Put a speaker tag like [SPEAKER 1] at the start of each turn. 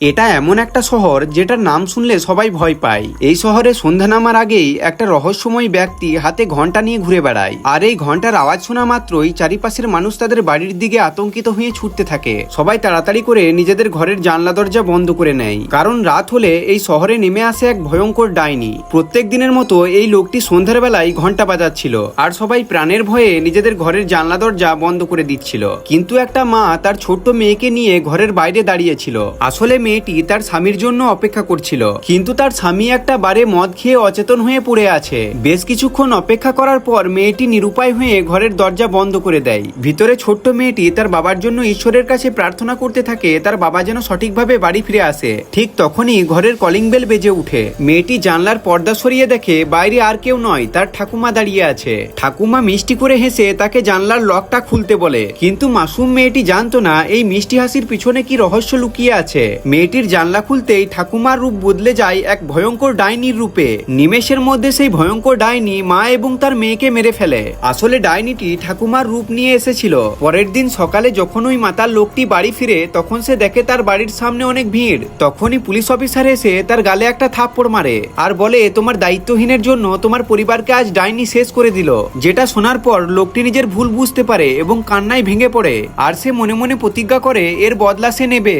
[SPEAKER 1] এটা এমন একটা শহর যেটার নাম শুনলে সবাই ভয় পায়। এই শহরে সন্ধ্যা নামার আগেই একটা রহস্যময় ব্যক্তি হাতে ঘন্টা নিয়ে ঘুরে বেড়ায়, আর এই ঘন্টার আওয়াজ শোনা মাত্রই চারিপাশের মানুষ তাদের বাড়ির দিকে আতঙ্কিত হয়ে ছুটতে থাকে। সবাই তাড়াতাড়ি করে নিজেদের ঘরের জানলা দরজা বন্ধ করে নেয়, কারণ রাত হলে এই শহরে নেমে আসে এক ভয়ঙ্কর ডাইনি। প্রত্যেক দিনের মতো এই লোকটি সন্ধ্যার বেলায় ঘন্টা বাজাচ্ছিল, আর সবাই প্রাণের ভয়ে নিজেদের ঘরের জানলা দরজা বন্ধ করে দিচ্ছিল। কিন্তু একটা মা তার ছোট্ট মেয়েকে নিয়ে ঘরের বাইরে দাঁড়িয়েছিল। আসলে মেয়েটি তার স্বামীর জন্য অপেক্ষা করছিল, কিন্তু তার স্বামী একটা বারে মদ খেয়ে অচেতন হয়ে পড়ে আছে। বেশ কিছুক্ষণ অপেক্ষা করার পর মেয়েটি নিরুপায় হয়ে ঘরের দরজা বন্ধ করে দেয়। ভিতরে ছোট্ট মেয়েটি তার বাবার জন্য ঈশ্বরের কাছে প্রার্থনা করতে থাকে তার বাবা যেন সঠিকভাবে বাড়ি ফিরে আসে। ঠিক তখনই ঘরের কলিং বেল বেজে উঠে। মেয়েটি জানলার পর্দা সরিয়ে দেখে বাইরে আর কেউ নয়, তার ঠাকুমা দাঁড়িয়ে আছে। ঠাকুমা মিষ্টি করে হেসে তাকে জানলার লকটা খুলতে বলে, কিন্তু মাসুম মেয়েটি জানতো না এই মিষ্টি হাসির পিছনে কি রহস্য লুকিয়ে আছে। মেয়েটির জানলা খুলতেই ঠাকুমার রূপ বদলে যায় এক ভয়ঙ্কর ডাইনির রূপে। নিমেষের মধ্যে সেই ভয়ঙ্কর ডাইনি মা এবং তার মেয়েকে মেরে ফেলে। আসলে ডাইনিটি ঠাকুমার রূপ নিয়ে এসেছিল। পরের দিন সকালে যখন ওই মাতাল লোকটি বাড়ি ফিরে, তখন সে দেখে তার বাড়ির সামনে অনেক ভিড়। তখনই পুলিশ অফিসার এসে তার গালে একটা থাপ্পড় মারে আর বলে, তোমার দায়িত্বহীনের জন্য তোমার পরিবারকে আজ ডাইনি শেষ করে দিল। যেটা শোনার পর লোকটি নিজের ভুল বুঝতে পারে এবং কান্নায় ভেঙে পড়ে, আর সে মনে মনে প্রতিজ্ঞা করে এর বদলা সে নেবে।